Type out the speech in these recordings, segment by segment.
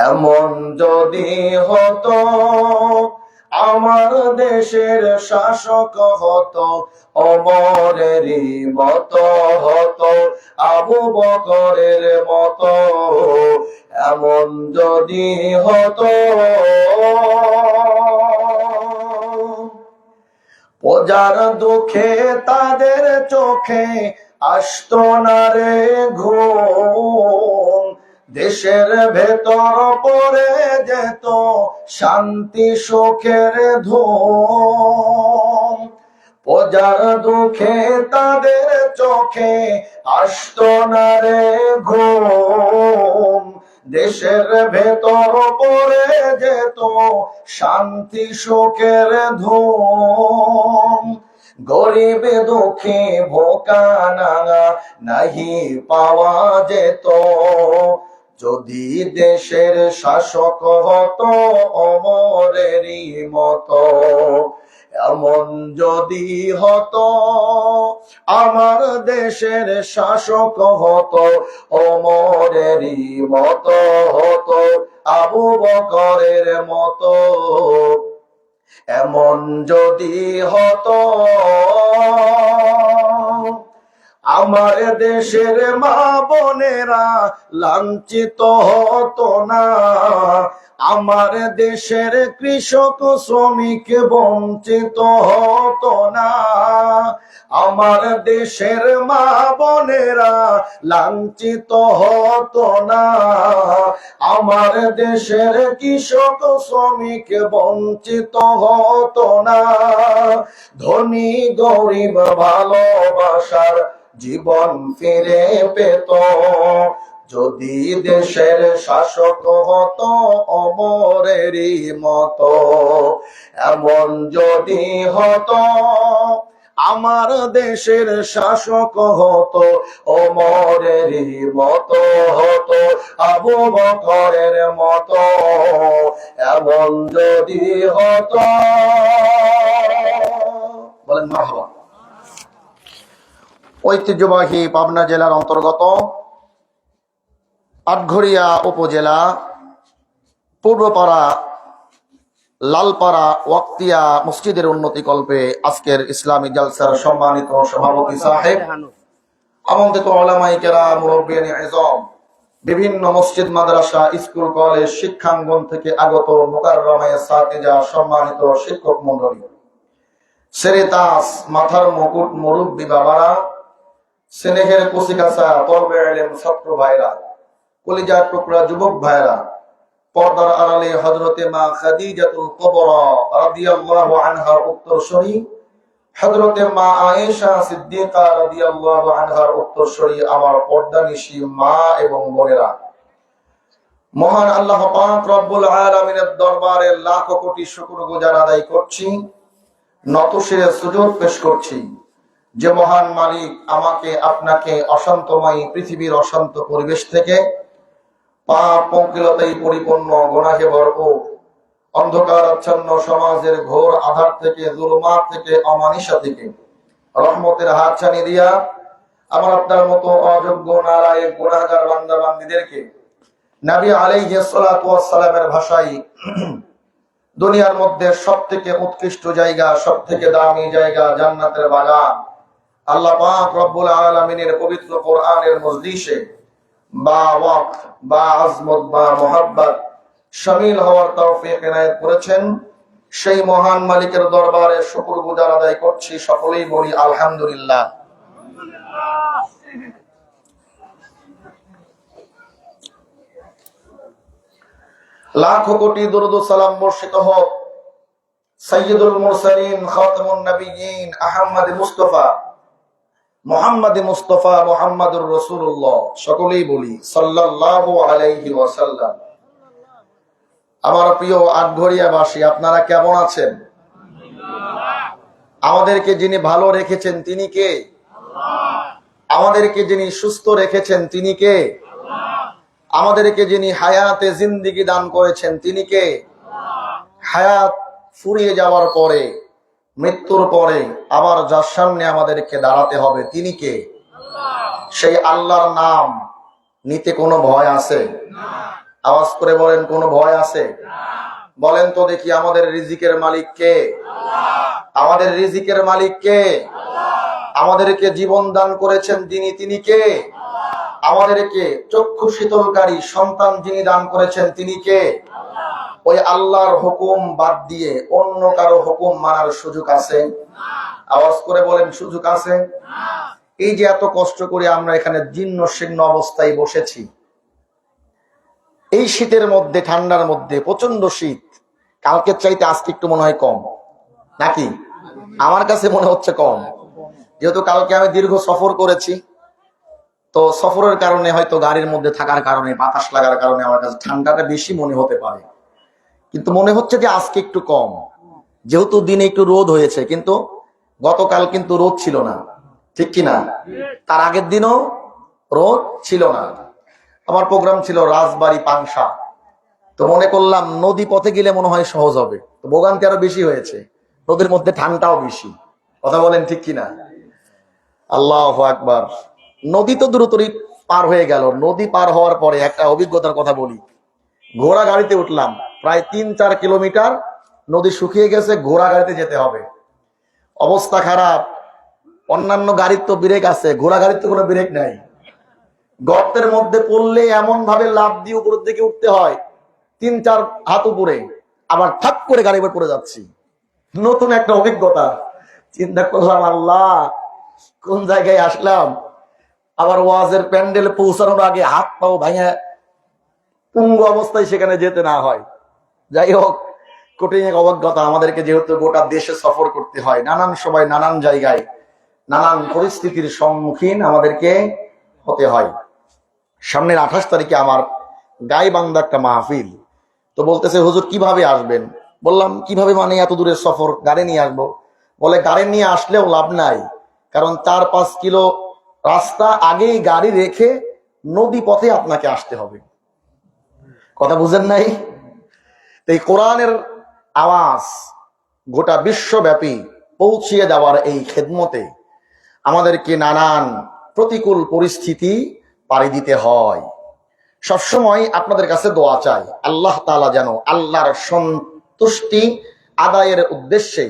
এমন যদি হতো আমার দেশের শাসক হতো ওমরেরই মতো হতো, আবু বকরের মতো। এমন যদি হতো প্রজার দুঃখে তাদের চোখে আসতো না রে ঘুম, দেশের ভেতর পড়ে যেত শান্তি সুখের ধুম। প্রজার দুঃখে তাদের চোখে আসতো না রে ঘুম, দেশের ভেতর পড়ে যেত শান্তি সুখের ধুম। গরিব দুঃখী ভোকা নাঙা নাহি পাওয়া যেত, যদি দেশের শাসক হতো ওমরেরই মতো। এমন যদি হতো আমার দেশের শাসক হতো ওমরেরই মতো হতো, আবু বকরের মতো। এমন যদি হতো আমার দেশের মা বোনেরা লাঞ্ছিত হতো না, আমার দেশের কৃষক শ্রমিক বঞ্চিত হতো না, আমার দেশের মা বোনেরা লাঞ্ছিত হতো না, আমার দেশের কৃষক শ্রমিক বঞ্চিত হতো না। ধনী গরিব ভালোবাসার জীবন ফিরে পেত, যদি দেশের শাসক হতো ওমরেরই মতো। এমন যদি হতো আমার দেশের শাসক হতো ওমরেরই মতো হতো, আবু বকরের মতো। এমন যদি হতো, বলেন মারহাবা। ঐতিহ্যবাহী পাবনা জেলার অন্তর্গত আটঘরিয়া উপজেলা পূর্বপাড়া লালপাড়া ওয়াক্তিয়া মসজিদের উন্নতি কল্পে আজকের ইসলামী জালসার সম্মানিত সভাপতি সাহেব, আমন্ত্রিত উলামায়ে কেরাম, মুরব্বিয়ানে ইজম, বিভিন্ন মসজিদ মাদ্রাসা স্কুল কলেজ শিক্ষাঙ্গন থেকে আগত মুকাররমে সাতিজা, সম্মানিত শিক্ষক মণ্ডলী, সেরেতাস মাথার মুকুট মুরব্বী বাবারা, স্নেহের কুচিকাচা তলবে ইলম ছাত্র ভাইরা, কলিজার টুকরা যুবক ভাইরা, পর্দার আড়ালে হযরতে মা খাদিজাতুল কুবরা রাদিয়াল্লাহু আনহার উত্তরসূরি, হযরতে মা আয়েশা সিদ্দিকা রাদিয়াল্লাহু আনহার উত্তরসূরি আমার পর্দানিশী মা এবং বোনেরা, মহান আল্লাহ পাক রব্বুল আলামিনের দরবারে লাখ কোটি শুকরগুজার আদায় করছি, নতশিরে সুজুদ পেশ করছি। যে মহান মালিক আমাকে আপনাকে অশান্তময় পৃথিবীর অশান্ত পরিবেশ থেকে, পাপ পঙ্কিলতায় পরিপূর্ণ গুনাহে ভরপুর অন্ধকার আচ্ছন্ন সমাজের ঘোর আধার থেকে, জুলুমাত থেকে, অমানিসা থেকে রহমতের হাতছানি দিয়া আমার আপনার মতো অযোগ্য নালায়েক গুনাহগার বান্দা বান্দীদেরকে নবী আলাইহিস সালাতু ওয়াস সালামের ভাষায় দুনিয়ার মধ্যে সবথেকে উৎকৃষ্ট জায়গা, সবথেকে দামি জায়গা জান্নাতের বাগান আল্লাহ পাক রব্বুল আলামিনের পবিত্র কোরআনের মজলিসে বা ওয়াক্ত বা আজমত বা মুহাব্বত শামিল হওয়ার তৌফিক এনায়েত করেছেন, সেই মহান মালিকের দরবারে শুকরগুজার আদায় করছি। সকলেই বলি আলহামদুলিল্লাহ। লাখ কোটি দরুদ ও সালাম বর্ষিত হোক সাইয়্যিদুল মুরসালিন খাতামুন নবিয়্যিন আহমদ মুস্তাফা মুহাম্মদ মুস্তাফা মুহাম্মাদুর রাসূলুল্লাহ, সকলেই বলি সাল্লাল্লাহু আলাইহি ওয়াসাল্লাম। আমার প্রিয় আটঘরিয়াবাসী, আপনারা কেমন আছেন? আমাদেরকে যিনি ভালো রেখেছেন তিনি কে? আমাদেরকে যিনি সুস্থ রেখেছেন তিনি কে? আমাদেরকে যিনি হায়াতে জিন্দেগি দান করেছেন তিনি কে? হায়াত ফুরিয়ে যাওয়ার পরে, মৃত্যুর পরে আবার যার সামনে আমাদেরকে দাঁড়াতে হবে তিনি কে? সেই আল্লাহর নাম নিতে কোনো ভয় আছে? আওয়াজ করে বলেন, কোনো ভয় আছে? বলেন তো দেখি, আমাদের রিজিকের মালিক কে? আমাদের রিজিকের মালিক কে? আমাদেরকে জীবন দান করেছেন তিনি কে? আমাদেরকে চক্ষু শীতলকারী সন্তান যিনি দান করেছেন তিনি কে? ওই আল্লাহর হুকুম বাদ দিয়ে অন্য কারো হুকুম মানার সুযোগ আছে? আওয়াজ করে বলেন, সুযোগ আছে? এই যে এত কষ্ট করে আমরা এখানে জীর্ণ শীর্ণ অবস্থায় বসেছি, এই শীতের মধ্যে, ঠান্ডার মধ্যে, প্রচন্ড শীত, কালকের চাইতে আজকে একটু মনে হয় কম নাকি? আমার কাছে মনে হচ্ছে কম, যেহেতু কালকে আমি দীর্ঘ সফর করেছি, তো সফরের কারণে হয়তো গাড়ির মধ্যে থাকার কারণে, বাতাস লাগার কারণে আমার কাছে ঠান্ডাটা বেশি মনে হতে পারে, কিন্তু মনে হচ্ছে যে আজকে একটু কম, যেহেতু দিনে একটু রোদ হয়েছে। কিন্তু গতকাল কিন্তু রোদ ছিল না, ঠিক কিনা? তার আগের দিনও রোদ ছিল না। আমার প্রোগ্রাম ছিল রাজবাড়ী পাংশা, তো মনে করলাম নদী পথে গেলে মনে হয় সহজ হবে, তো ভোগান্তি আরো বেশি হয়েছে, নদীর মধ্যে ঠান্ডাও বেশি। কথা বলেন ঠিক কিনা? আল্লাহু আকবার। নদী তো দ্রুতই পার হয়ে গেল। নদী পার হওয়ার পরে একটা অভিজ্ঞতার কথা বলি। ঘোড়া গাড়িতে উঠলাম, প্রায় ৩-৪ কিলোমিটার, নদী শুকিয়ে গেছে, ঘোড়া গাড়িতে যেতে হবে। অবস্থা খারাপ। অন্যান্য গাড়ির তো ব্রেক আছে, ঘোড়া গাড়ির তো কোনো ব্রেক নাই। গর্তের মধ্যে পড়লে এমন ভাবে লাফ দিয়ে উপরের দিকে উঠতে হয়, ৩-৪ হাত উপরে, আবার ঠাপ করে গাড়ি উপর পড়ে যাচ্ছি। নতুন একটা অভিজ্ঞতা। চিন্তা করলাম, আল্লাহ কোন জায়গায় আসলাম। আবার ওয়াজের প্যান্ডেলে পৌঁছানোর আগে হাত পাও ভাঙা পুঙ্গু অবস্থায় সেখানে যেতে না হয়। যাই হোক, কঠিন এক অভিজ্ঞতা। আমাদেরকে যেহেতু গোটা দেশে সফর করতে হয়, নানান সময় নানান জায়গায় নানান পরিস্থিতির সম্মুখীন আমাদেরকে হতে হয়। সামনের 28 তারিখে আমার গাইবান্ধা একটা মাহফিল, তো বলতেছে হুজুর কিভাবে আসবেন? বললাম কিভাবে মানে, এত দূরের সফর গাড়ি নিয়ে আসবো? বলে গাড়ি নিয়ে আসলেও লাভ নাই, কারণ 4-5 কিলো রাস্তা আগেই গাড়ি রেখে নদী পথে আপনাকে আসতে হবে। কথা বুঝেন নাই? এই কোরআনের আওয়াজ গোটা বিশ্বব্যাপী পৌঁছিয়ে দেওয়ার এই খেদমতে আমাদেরকে নানান প্রতিকূল পরিস্থিতি পাড়ি দিতে হয়। সবসময় আপনাদের কাছে দোয়া চাই, আল্লাহ তাআলা যেন আল্লাহর সন্তুষ্টি আদায়ের উদ্দেশ্যে,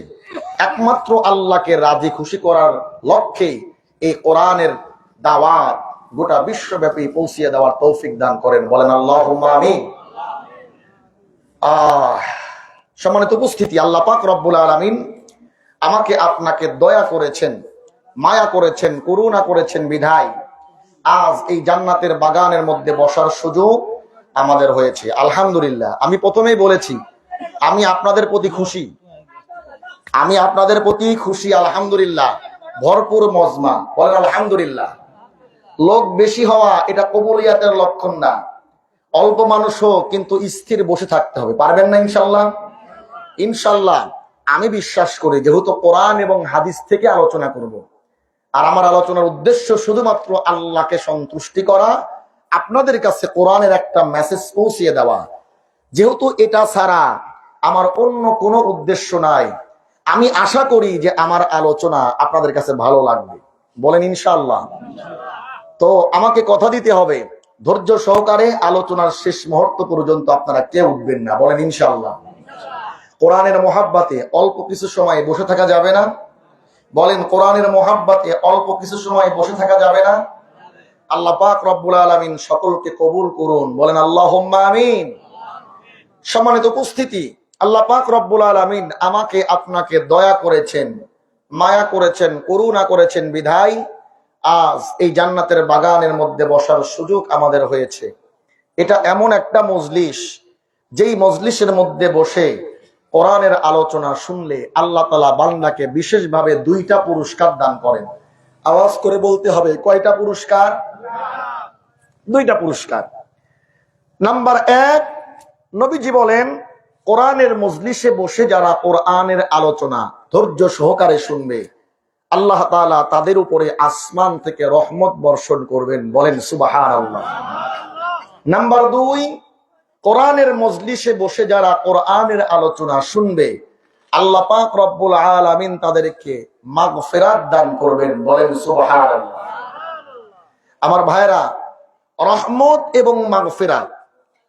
একমাত্র আল্লাহকে রাজি খুশি করার লক্ষ্যে এই কোরআনের দাওয়াত গোটা বিশ্বব্যাপী পৌঁছিয়ে দেওয়ার তৌফিক দান করেন। বলেন আল্লাহুম্মা আমিন। সম্মানিত উপস্থিতি, আল্লাহ পাক রব্বুল আলামিন আমাকে আপনাকে দয়া করেছেন, মায়া করেছেন, করুণা করেছেন বিধায় আজ এই জান্নাতের বাগানের মধ্যে বসার সুযোগ আমাদের হয়েছে। আলহামদুলিল্লাহ। আমি প্রথমেই বলেছি, আমি আপনাদের প্রতি খুশি, আমি আপনাদের প্রতি খুশি। আলহামদুলিল্লাহ। ভরপুর মজমা, বলেন আলহামদুলিল্লাহ। লোক বেশি হওয়া এটা কবুলিয়াতের লক্ষণ না। অল্প মানুষও কিন্তু স্থির বসে থাকতে হবে। পারবেন না ইনশাল্লাহ? ইনশাল্লাহ। আমি বিশ্বাস করি, যেহেতু কোরআন এবং হাদিস থেকে আলোচনা করব, আর আমার আলোচনার উদ্দেশ্য শুধুমাত্র আল্লাহকে সন্তুষ্টি করা, আপনাদের কাছে কোরআনের একটা মেসেজ পৌঁছিয়ে দেওয়া, যেহেতু এটা ছাড়া আমার অন্য কোনো উদ্দেশ্য নাই, আমি আশা করি যে আমার আলোচনা আপনাদের কাছে ভালো লাগবে। বলেন ইনশাআল্লাহ। তো আমাকে কথা দিতে হবে, ধৈর্য সহকারে আলোচনার শেষ মুহূর্ত পর্যন্ত আপনারা কেউ উঠবেন না। বলেন ইনশাআল্লাহ। কোরআনের মোহাব্বতে অল্প কিছু সময় বসে থাকা যাবে না। বলেন, কোরআনের মোহাব্বতে অল্প কিছু সময় বসে থাকা যাবে না। আল্লাহ পাক রব্বুল আলামিন সকলকে কবুল করুন। বলেন আল্লাহুম্মা আমিন। সম্মানিত উপস্থিতি, আল্লাহ পাক রব্বুল আলামিন আমাকে আপনাকে দয়া করেছেন, মায়া করেছেন, করুণা করেছেন বিধায় আজ এই জান্নাতের বাগানের মধ্যে বসার সুযোগ আমাদের হয়েছে। এটা এমন একটা মজলিস, যেই মজলিসের মধ্যে বসে কোরআনের আলোচনা শুনলে আল্লাহ তাআলা বান্দাকে বিশেষভাবে 2টা পুরস্কার দান করেন। আওয়াজ করে বলতে হবে, কয়টা পুরস্কার? 2টা পুরস্কার। নাম্বার 1, নবীজি বলেন, কোরআনের মজলিসে বসে যারা কোরআনের আলোচনা ধৈর্য সহকারে শুনবে, আল্লাহ তাআলা তাদের উপরে আসমান থেকে রহমত বর্ষণ করবেন। বলেন সুবহানাল্লাহ। নাম্বার 2, কোরআনের মজলিসে বসে যারা কোরআনের আলোচনা শুনবে, আল্লাহ পাক রব্বুল আলামিন তাদেরকে মাগফিরাত দান করবেন। বলেন সুবহানাল্লাহ। আমার ভাইরা, রহমত এবং মাগফিরাত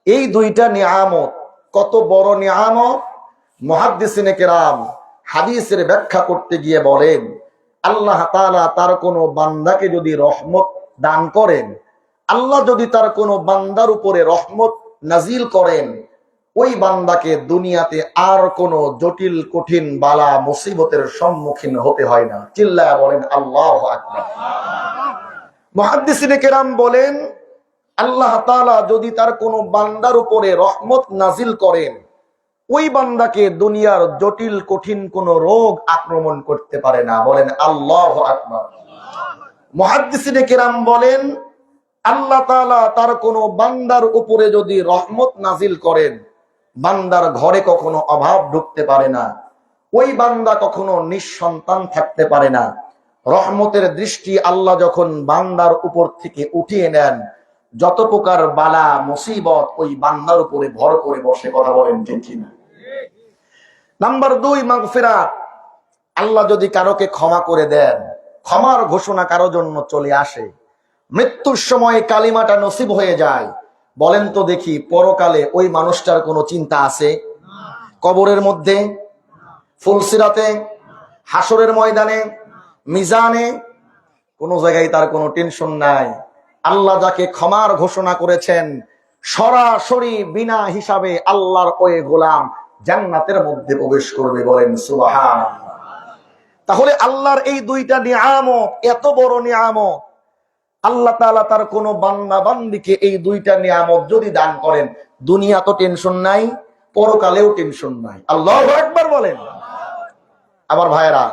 এই দুইটা নিয়ামত কত বড় নিয়ামত। মুহাদ্দিসিনে কেরাম হাদিসের ব্যাখ্যা করতে গিয়ে বলেন, আল্লাহ তাআলা তার কোনো বান্দাকে যদি রহমত দান করেন, আল্লাহ যদি তার কোনো বান্দার উপরে রহমত নাজিল করেন, ওই বান্দাকে দুনিয়াতে আর কোনো জটিল কঠিন বালা মুসিবতের সম্মুখীন হতে হয় না। চিল্লায়া বলেন আল্লাহু আকবার। মুহাদ্দিসিনে কেরাম বলেন, আল্লাহ তাআলা যদি তার কোনো বান্দার উপরে রহমত নাজিল করেন, ওই বান্দাকে দুনিয়ার জটিল কঠিন কোন রোগ আক্রমণ করতে পারে না। বলেন আল্লাহু আকবার। মুহাদ্দিসিনে কেরাম বলেন, আল্লাহ তাআলা তার কোন বান্দার উপরে যদি রহমত নাজিল করেন, বান্দার ঘরে কখনো অভাব ঢুকতে পারে না, ওই বান্দা কখনো নিঃসন্তান থাকতে পারে না। রহমতের দৃষ্টি আল্লাহ যখন বান্দার উপর থেকে উঠিয়ে নেন, যত প্রকার বালা মুসিবত ওই বান্দার উপরে ভর করে বসে। কথা বলেন ঠিক কিনা? নাম্বার 2, মাগফিরাত। আল্লাহ যদি কারোকে ক্ষমা করে দেন, ক্ষমার ঘোষণা কারো জন্য চলে আসে, মৃত্যুর সময় কালিমাটা নসিব হয়ে যায়, বলেন তো দেখি পরকালে ওই মানুষটার কোনো চিন্তা আছে? কবরের মধ্যে, ফুলসিরাতে, হাসরের ময়দানে, মিজানে, কোন জায়গায় তার কোনো টেনশন নাই। আল্লাহ যাকে ক্ষমার ঘোষণা করেছেন, সরাসরি বিনা হিসাবে আল্লাহর ওই গোলাম জান্নাতের মধ্যে প্রবেশ করবে। বলেন সুবহানাল্লাহ। তাহলে আল্লাহর এই দুইটা নিয়ামত এত বড় নিয়ামত। আল্লাহ তাআলা তার কোন বান্দা বান্দিকে এই দুইটা নিয়ামত যদি দান করেন, দুনিয়া তো টেনশন নাই, পরকালেও টেনশন নাই। আল্লাহু আকবার বলেন। আমার ভাইয়েরা,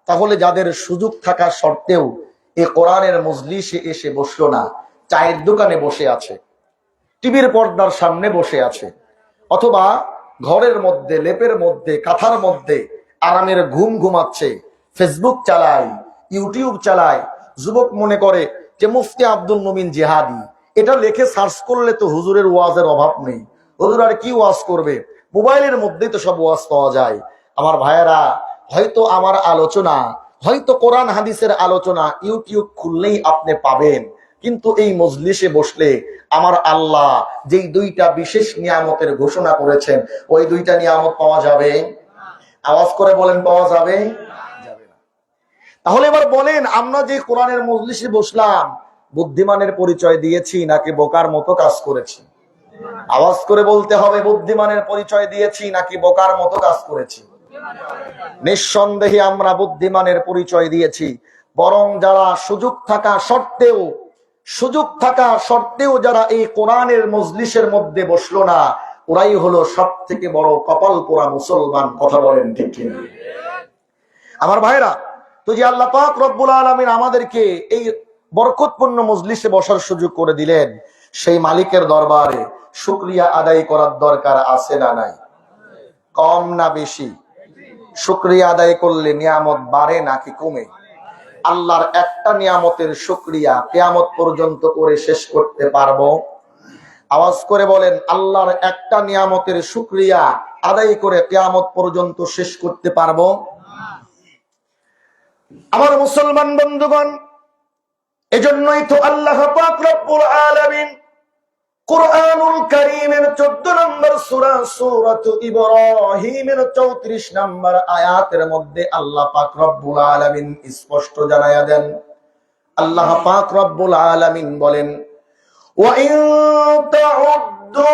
তাহলে যাদের সুযোগ থাকা সত্ত্বেও এই কোরআনের মজলিসে এসে বসলো না, চায়ের দোকানে বসে আছে, টিভির পর্দার সামনে বসে আছে, অথবা ঘরের মধ্যে লেপের মধ্যে কাঁথার মধ্যে আরামের ঘুম ঘুমাচ্ছে, ফেসবুক চালায়, ইউটিউব চালায়, যুবক মনে করে যে মুফতি আব্দুল মুমিন জিহাদি, এটা লিখে সার্চ করলে তো হুজুরের ওয়াজের অভাব নেই, হুজুর আর কি ওয়াজ করবে, মোবাইলের মধ্যেই তো সব ওয়াজ পাওয়া যায়। আমার ভাইয়েরা, হয়তো আমার আলোচনা, হয়তো কোরআন হাদিসের আলোচনা ইউটিউব খুললেই আপনি পাবেন, কিন্তু এই মজলিসে বসলে আমার আল্লাহ যেই দুইটা বিশেষ নিয়ামতের ঘোষণা করেছেন, ওই দুইটা নিয়ামত পাওয়া যাবে? আওয়াজ করে বলেন, পাওয়া যাবে? যাবে না। তাহলে এবার বলেন, আমরা যে কোরআনের মজলিসে বসলাম, বুদ্ধিমানের পরিচয় দিয়েছি নাকি বোকার মতো কাজ করেছি? আওয়াজ করে বলতে হবে, বুদ্ধিমানের পরিচয় দিয়েছি নাকি বোকার মতো কাজ করেছি? নিঃসন্দেহে আমরা বুদ্ধিমানের পরিচয় দিয়েছি। বরং যারা সুযোগ থাকা সত্ত্বেও যারা এই কোরআনের মজলিসের মধ্যে বসলো না, ওরাই হলো সব থেকে বড় কপাল পোড়া মুসলমান। কথা বলেন ঠিক কিনা? আমার ভাইরা, তো যে আল্লাহ পাক রব্বুল আলামিন আমাদেরকে এই বরকতপূর্ণ মজলিসে বসার সুযোগ করে দিলেন, সেই মালিকের দরবারে শুকরিয়া আদায় করার দরকার আছে না নাই? কম না বেশি? শুকরিয়া আদায় করলে নিয়ামত বাড়ে নাকি কমে? আল্লাহর একটা নিয়ামতের শুকরিয়া কিয়ামত পর্যন্ত করে শেষ করতে পারবো? আওয়াজ করে বলেন, আল্লাহর একটা নিয়ামতের শুকরিয়া আদায় করে কিয়ামত পর্যন্ত শেষ করতে পারবো? আমার মুসলমান বন্ধুগণ, এজন্যই তো আল্লাহ পাক রব্বুল আলামিন কুরআনুল কারীমের 14 নম্বর সূরা সূরাতু ইব্রাহিমের 34 নম্বর আয়াতের মধ্যে আল্লাহ পাক রব্বুল আলামিন স্পষ্ট জানায়া দেন। আল্লাহ পাক রব্বুল আলামিন বলেন, ওয়া ইন তাউদ্দু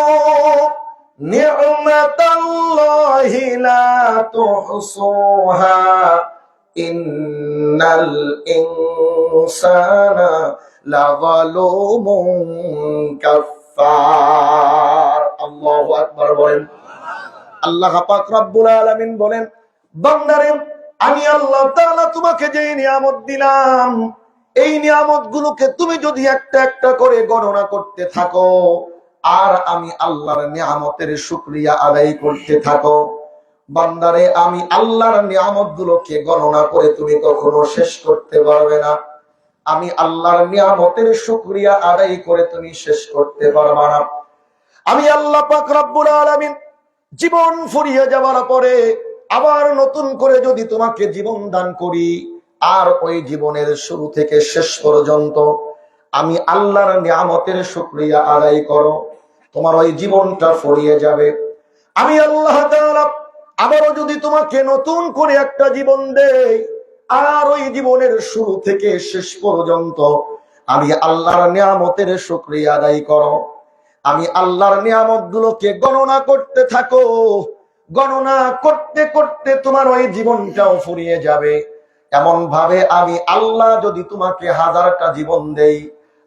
নি'মাতাল্লাহি লা তুহসুহা ইন্নাল ইনসানা লাযালুমুন কাফফার। আল্লাহু আকবার বলেন। আল্লাহ পাক রব্বুল আলামিন বলেন, বান্দারে, আমি আল্লাহ তাআলা তোমাকে যে নিয়ামত দিলাম, এই নিয়ামতগুলোকে তুমি যদি একটা একটা করে গণনা করতে থাকো, আর আমি আল্লাহর নিয়ামতের শুকরিয়া আদায় করতে থাকো, বান্দারে, আমি আল্লাহর নিয়ামতগুলোকে গণনা করে তুমি কখনো শেষ করতে পারবে না। আমি আল্লাহর নিয়ামতের শুকরিয়া আদায় করে তুমি শেষ করতে পারবে না। আমি আল্লাহ পাক রব্বুল আলামিন জীবন ফুরিয়ে যাওয়ার পরে আবার নতুন করে যদি তোমাকে জীবন দান করি, আর ওই জীবনের শুরু থেকে শেষ পর্যন্ত আমি আল্লাহর নিয়ামতের শুকরিয়া আদায় করো, তোমার ওই জীবনটা ফুরিয়ে যাবে। আমি আল্লাহ তাআলা আবারও যদি তোমাকে নতুন করে একটা জীবন দেই, আর ওই জীবনের শুরু থেকে শেষ পর্যন্ত আমি আল্লাহর নিয়ামতের শুকরিয়া আদায় করো। আমি আল্লাহর নিয়ামত গুলোকে গণনা করতে থাকো। গণনা করতে করতে তোমার ওই জীবনটাও ফুরিয়ে যাবে। এমন ভাবে আমি আল্লাহ যদি তোমাকে 1000টা জীবন দেই,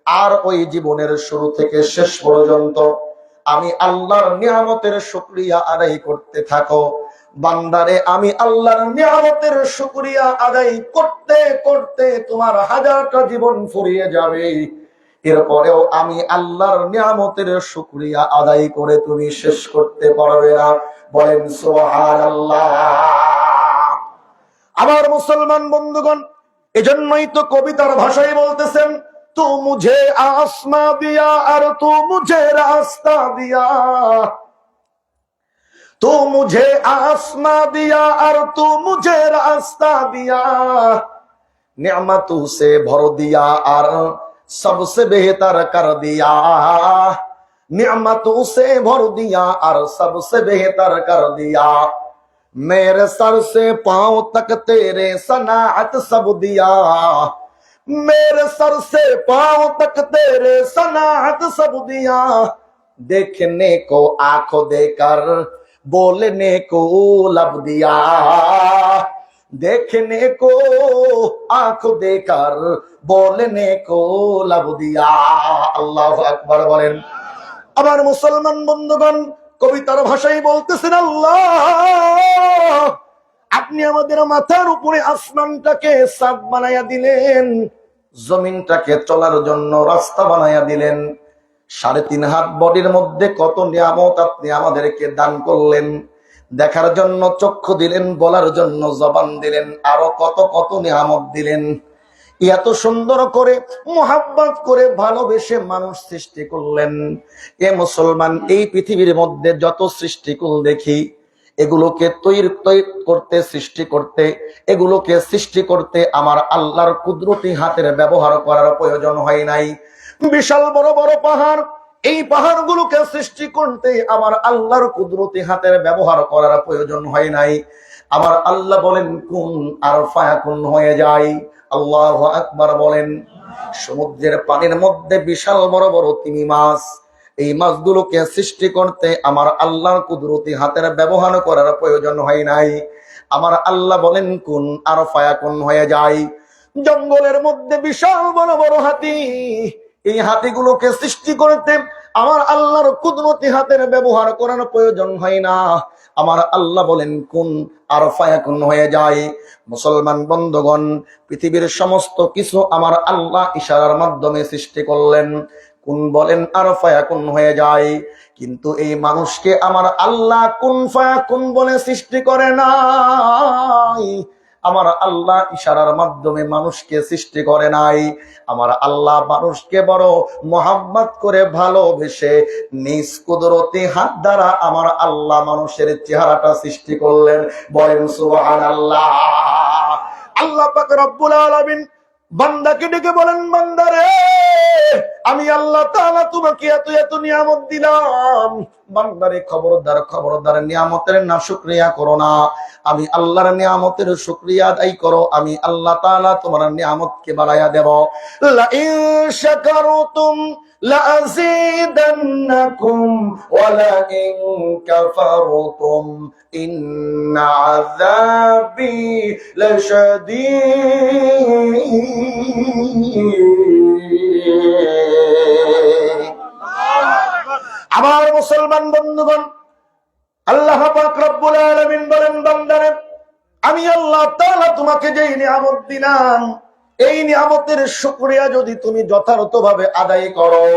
আর ওই জীবনের শুরু থেকে শেষ পর্যন্ত আমি আল্লাহর নিয়ামতের শুকরিয়া আদায় করতে থাকো। বান্দারে, আমি আল্লাহর নিয়ামতের শুকরিয়া আদায় করতে করতে তোমার 1000টা জীবন ফুরিয়ে যাবে। এরপরেও আমি আল্লাহর নিয়ামতের শুকরিয়া আদায় করে তুমি শেষ করতে পারবে না। বলেন সুবহানাল্লাহ। আমার মুসলমান বন্ধুগণ, এজন্যই তো কবিতার ভাষায় বলতেছেন, তু মুঝে আসমা দিয়া আর তু মুঝে রাস্তা দিয়া, তু মুঝে आसमां दिया और तू मुझे रास्ता दिया, नेमतों से भर दिया और सबसे बेहतर कर दिया, नेमतों से भर दिया और सबसे बेहतर कर दिया, मेरे सर से पांव तक तेरे सनाअत सब दिया, मेरे सर से पांव तक तेरे सनाअत सब दिया, देखने को आंखों देकर बोलने को लब दिया, देखने को आंखों देकर बोलने को लब दिया। আল্লাহু আকবার বলেন। আমার মুসলমান বন্ধুগণ, কবিতার ভাষায় বলতেছেন, আল্লাহ আপনি আমাদের মাথার উপরে আসমানটাকে ছাদ বানাইয়া দিলেন, জমিনটাকে চলার জন্য রাস্তা বানাইয়া দিলেন, 3.5 হাত বডির মধ্যে কত নিয়ামত আপনি আমাদেরকে দান করলেন। দেখার জন্য চক্ষু দিলেন, বলার জন্য জবান দিলেন, আরো কত কত নিয়ামত দিলেন। এত সুন্দর করে মোহাব্বত করে ভালোবেসে মানুষ সৃষ্টি করলেন। এ মুসলমান, এই পৃথিবীর মধ্যে যত সৃষ্টিকুল দেখি, এগুলোকে তৈরি করতে, সৃষ্টি করতে, এগুলোকে সৃষ্টি করতে আমার আল্লাহর কুদরতি হাতের ব্যবহার করার প্রয়োজন হয় নাই। বিশাল বড় বড় পাহাড়, এই পাহাড়গুলোকে সৃষ্টি করতে আমার আল্লাহর কুদরতি হাতের ব্যবহার করার প্রয়োজন হয় নাই। আমার আল্লাহ বলেন কুন আর ফায়াকুন হয়ে যায়। আল্লাহু আকবার বলেন। সমুদ্রের পানির মধ্যে বিশাল বড় বড় তিমি মাছ, এই মাছগুলোকে সৃষ্টি করতে আমার আল্লাহর কুদরতি হাতের ব্যবহার করার প্রয়োজন হয় নাই। আমার আল্লাহ বলেন কুন আর ফায়াকুন হয়ে যায়। জঙ্গলের মধ্যে বিশাল বড় বড় হাতি, এই হাতিগুলোকে সৃষ্টি করতে আমার আল্লাহর কুদরতি হাতের ব্যবহার করার প্রয়োজন হয় না। আমার আল্লাহ বলেন কুন আর ফায়াকুন হয়ে যায়। মুসলমান বন্ধুগণ, পৃথিবীর সমস্ত কিছু আমার আল্লাহ ইশারার মাধ্যমে সৃষ্টি করলেন, কুন বলেন আর ফায়াকুন হয়ে যায়। কিন্তু এই মানুষকে আমার আল্লাহ কুন ফায়াকুন বলে সৃষ্টি করে নাই। আমার আল্লাহ ইশারার মাধ্যমে মানুষকে সৃষ্টি করে নাই। আমার আল্লাহ মানুষকে বড় মোহাম্মত করে ভালোবেসে নিজ কুদরতি হাত দ্বারা আমার আল্লাহ মানুষের চেহারাটা সৃষ্টি করলেন। বলেন সুবহানাল্লাহ। আল্লাহ পাক রব্বুল আলামিন বান্দাকে ডেকে বলেন, বান্দারে আমি আল্লাহ তাআলা তোমাকে এত এত নিয়ামত দিলাম, বান্দারে খবরদার খবরদার নিয়ামতের না শুকরিয়া করো না, আমি আল্লাহর নিয়ামতের শুকরিয়া আদায় করো, আমি আল্লাহ তাআলা তোমার নিয়ামতকে বাড়ায়া দেব। লা ইন শাকারতুম লা আযীদান্নাকুম ওয়া লা ইন কাফারতুম ইন্না আযাবি লাশাদীদ। আমার মুসলমান বন্ধুগণ, আল্লাহ পাক রব্বুল আলামিন বলেন, বান্দারে আমি আল্লাহ তাআলা তোমাকে যে নিয়ামত দিলাম, এই নিয়ামতের শুকরিয়া যদি তুমি যথাযথভাবে আদায় করো,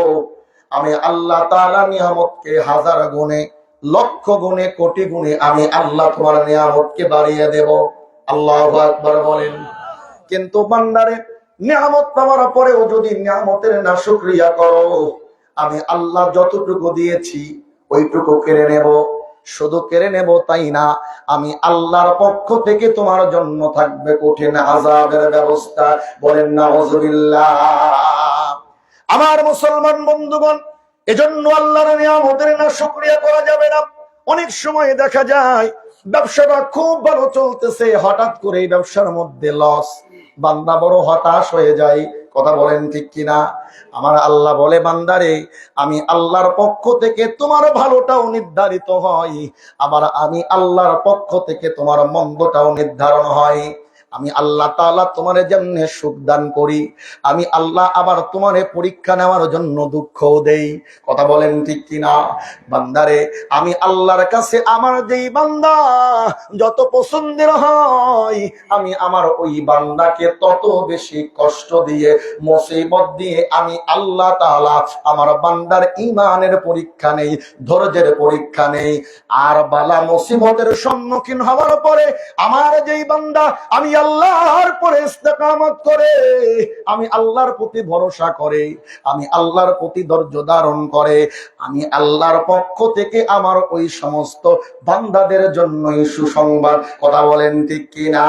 আমি আল্লাহ তাআলা নিয়ামতকে 1000 গুণে, লক্ষ গুণে, কোটি গুণে আমি আল্লাহ তোমার নিয়ামতকে বাড়িয়ে দেব। আল্লাহু আকবার বলেন। কিন্তু বান্দারে নিয়ামত পাওয়ার পরেও যদি নিয়ামতের না শুকরিয়া করো, আমি আল্লাহ যতটুকু দিয়েছি ওইটুকু কেড়ে নেব। শুধু কেড়ে নেব তাই না, আমি আল্লাহর পক্ষ থেকে তোমার জন্য থাকবে কঠিন আযাবের ব্যবস্থা। বলেন নাউযুবিল্লাহ। আমার মুসলমান বন্ধুগণ, এজন্য আল্লাহর নিয়ামতের না শুকরিয়া করা যাবে না। অনেক সময় দেখা যায় ব্যবসাটা খুব ভালো চলতেছে, হঠাৎ করে এই ব্যবসার মধ্যে লস, বান্দা বড় হতাশ হয়ে যায়। কথা বলেন ঠিক কিনা? আমার আল্লাহ বলে, বান্দারে আমি আল্লাহর পক্ষ থেকে তোমার ভালোটাও নির্ধারিত হয়, আবার আমি আল্লাহর পক্ষ থেকে তোমার মন্দটাও নির্ধারণ হয়। আমি আল্লাহ তাআলা তোমার জন্য সুখ দান করি, আমি আল্লাহ আবার তোমারে পরীক্ষা নেওয়ার জন্য দুঃখও দেই। কথা বলেন ঠিক কিনা? বান্দারে আমি আল্লাহর কাছে আমার যেই বান্দা যত পছন্দের হয়, আমি আমার ওই বান্দাকে তত বেশি কষ্ট দিয়ে, মুসিবত দিয়ে আমি আল্লাহ তাআলা আমার বান্দার ঈমানের পরীক্ষা নেই, ধৈর্যের পরীক্ষা নেই। আর বালা মুসিবতের সম্মুখীন হওয়ার পরে আমার যেই বান্দা আমি আল্লাহর পরে ইস্তেকামত করে, আমি আল্লাহর প্রতি ভরসা করে, আমি আল্লাহর প্রতি ধৈর্য ধারণ করে, আমি আল্লাহর পক্ষ থেকে আমার ওই সমস্ত বান্দাদের জন্যই সুসংবাদ। কথা বলেন ঠিক কিনা?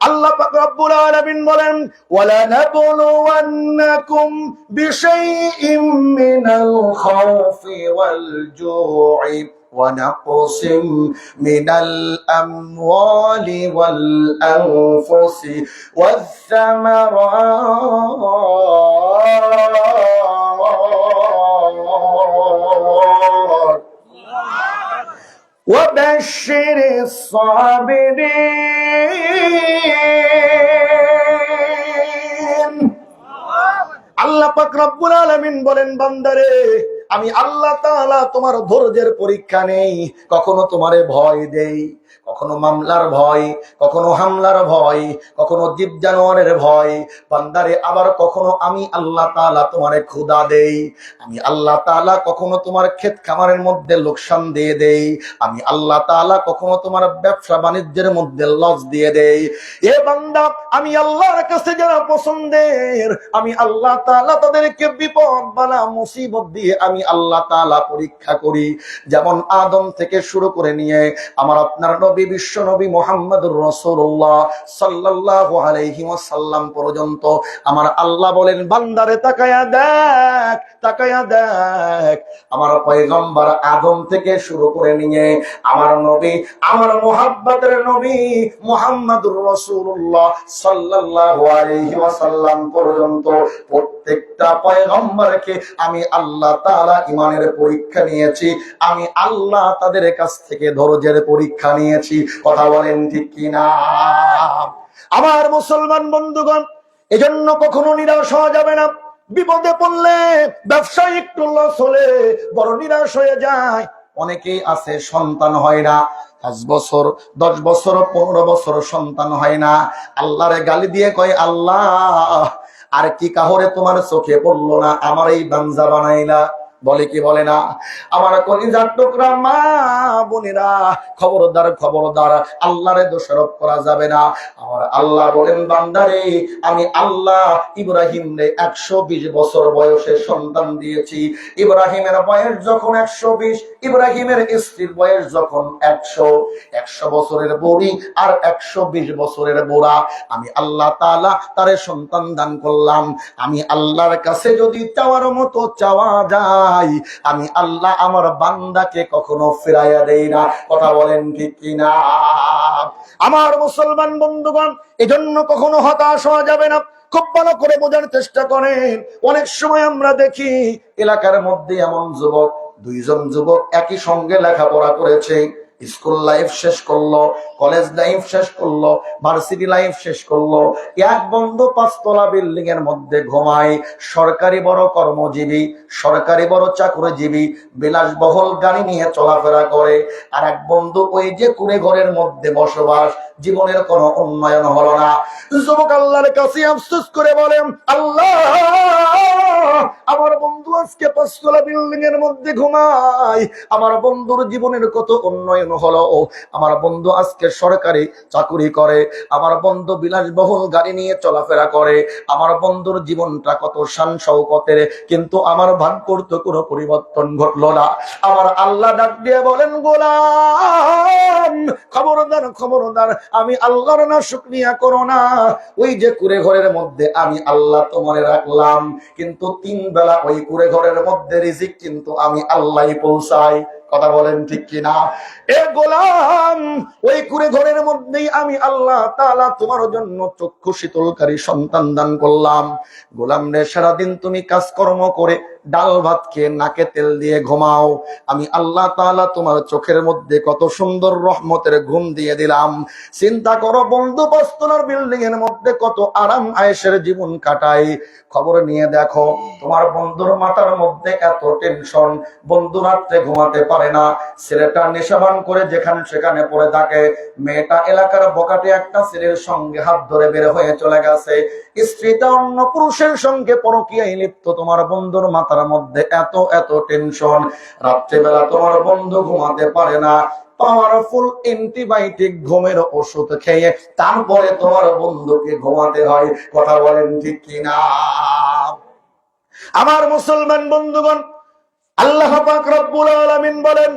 আল্লাহ পাক রব্বুল আলামিন বলেন, ওয়ালা নাবলুওয়ান্নাকুম বিশাইইম মিনাল খাউফি ওয়াল জু'i ونقص من الأموال والأنفس والثمرات وبشر الصابرين। আল্লাহ পাক রব্বুল আলামিন বলেন, বান্দারে আমি আল্লাহ তাআলা তোমার ধৈর্যের পরীক্ষা নেই, কখনো তোমারে ভয় দেই, কখনো মামলার ভয়, কখনো হামলার ভয়, কখনো জীব জানোয়ারের ভয়। বান্দারে আবার কখনো আমি আল্লাহ তাআলা তোমারে ক্ষুধা দেই, আমি আল্লাহ তাআলা কখনো তোমার ক্ষেত খামারের মধ্যে লোকসান দিয়ে দেই, আমি আল্লাহ তাআলা কখনো তোমার ব্যবসা বাণিজ্যের মধ্যে লস দিয়ে দেই। এ বান্দা, আমি আল্লাহর কাছে যারা পছন্দের, আমি আল্লাহ তাআলা তাদেরকে বিপদ বালা মুসিবত দিয়ে আমি আল্লাহ তাআলা পরীক্ষা করি। যেমন আদম থেকে শুরু করে নিয়ে আমার আপনার নবী বিশ্ব নবী মুহাম্মদুর রাসূলুল্লাহ সাল্লাল্লাহু আলাইহি ওয়াসাল্লাম পর্যন্ত আমার আল্লাহ বলেন, বান্দারে তাকায়া দেখ, তাকায়া দেখ, আমার পয়গম্বর আদম থেকে শুরু করে নিয়ে আমার নবী, আমার মুহাব্বতের নবী মুহাম্মদুর রাসূলুল্লাহ সাল্লাল্লাহু আলাইহি ওয়াসাল্লাম পর্যন্ত প্রত্যেকটা পয়গম্বরকে আমি আল্লাহ তাআলা ঈমানের পরীক্ষা নিয়েছি, আমি আল্লাহ তাদের কাছ থেকে ধৈর্যের পরীক্ষা নিয়েছি। কথা বলেন ঠিক কিনা? আমার মুসলমান বন্ধুগণ, এজন্য কখনো নিরাশ হওয়া যাবে না। বিপদে পড়লে, ব্যবসায় একটু লস হলে বড় নিরাশ হয়ে যায়। অনেকেই আছে সন্তান হয় না, 5 বছর 10 বছর 15 বছর সন্তান হয় না, আল্লাহরে গালি দিয়ে কয়, আল্লাহ আর কি কাহরে তোমার চোখে পড়লো না, আমার এই বাঞ্জা বানাইলা। বলে কি বলে না? আমার কলিজার টুকরা মা বোনেরা, খবরদার খবরদার, আল্লাহরে দোষারোপ করা যাবে না। আমার আল্লাহ বলেন, বান্দারে আমি আল্লাহ ইব্রাহিম রে 120 বছর বয়সে সন্তান দিয়েছি। ইব্রাহিমের বয়স যখন 120, ইব্রাহিমের স্ত্রীর বয়স যখন 100 বছরের বুড়ি আর 120 বছরের বুড়া, আমি আল্লাহ তাআলা তারে সন্তান দান করলাম। আমি আল্লাহর কাছে যদি চাওয়ার মতো চাওয়া যায়, আমি আল্লাহ আমার বান্দাকে কখনো ফিরাইয়া দেই না। কথা বলেন ঠিক কিনা? আমার মুসলমান বন্ধুগণ, এজন্য কখনো হতাশ হওয়া যাবে না। খুব ভালো করে বোঝার চেষ্টা করেন। অনেক সময় আমরা দেখি এলাকার মধ্যে এমন যুবক, 2 জন যুবক একই সঙ্গে লেখাপড়া করেছে, স্কুল লাইফ শেষ করলো, কলেজ লাইফ শেষ করলো, ভার্সিটি লাইফ শেষ করলো, এক বন্ধু 5 তলা বিল্ডিং এর মধ্যে ঘুমায়, সরকারি বড় কর্মজীবী, সরকারি বড় চাকরিজীবী, বিলাসবহুল গাড়ি নিয়ে চলাফেরা করে। আর এক বন্ধু ওই যে কুড়ে ঘরের মধ্যে বসবাস, জীবনের কোনো উন্নয়ন হলো না। যুবক আল্লাহর কাছে আফসোস করে বলেন, আল্লাহ আমার বন্ধু আজকে 5 তলা বিল্ডিং এর মধ্যে ঘুমায়, আমার বন্ধুর জীবনের কত উন্নয়ন হলো, আমার বন্ধু আজকে সরকারি চাকুরি করে, আমার বন্ধু বিলাসবহুল গাড়ি নিয়ে চলাফেরা করে, আমার বন্ধুর জীবনটা কত শান শৌকতের, কিন্তু আমার ভাগ্যর তো কোনো পরিবর্তন ঘটলো না। আমার আল্লাহ ডাক দিয়ে বলেন, গোলাম খবরদার খবরদার, আমি আল্লাহর না শুকরিয়া করো না। ওই যে কুড়ে ঘরের মধ্যে আমি আল্লাহ তোমারে রাখলাম, কিন্তু 3 বেলা ওই কুড়ে ঘরের মধ্যে রিজিক কিন্তু আমি আল্লাহই পৌঁছাই। কথা বলেন ঠিক কিনা? এ গোলাম, ওই কুড়ে ঘরের মধ্যেই আমি আল্লাহ তাআলা তোমার জন্য চক্ষু শীতলকারী সন্তান দান করলাম। গোলাম রে, সারাদিন তুমি কাজকর্ম করে ডাল ভাত খেয়ে নাকে তেল দিয়ে ঘুমাও, আমি আল্লাহ তাআলা তোমার চোখের মধ্যে কত সুন্দর রহমতের ঘুম দিয়ে দিলাম। চিন্তা করো বন্ধু, 5 তলার বিল্ডিং এর মধ্যে কত আরাম আয়েশের জীবন কাটাই। খবর নিয়ে দেখো, তোমার বন্ধুর মাথার মধ্যে এত টেনশন, বন্ধু রাত্রে ঘুমাতে পারে না, ছেলেটা নেশাবান করে যেখানে সেখানে পড়ে থাকে, মেয়েটা এলাকার বকাটে একটা ছেলের সঙ্গে হাত ধরে বের হয়ে চলে গেছে, স্ত্রীটা অন্য পুরুষের সঙ্গে পরকীয়ায় লিপ্ত, তোমার বন্ধুর মাথার মধ্যে এত এত টেনশন, রাত্রেবেলা তোমার বন্ধু ঘুমাতে পারে না, পাওয়ারফুল অ্যান্টিবায়োটিক ঘুমের ওষুধ খেয়ে তারপরে তোমার বন্ধুকে ঘুমাতে হয়। কথা বলেন ঠিক কিনা? আমার মুসলমান বন্ধুগণ, আল্লাহ পাক রব্বুল আলামিন বলেন,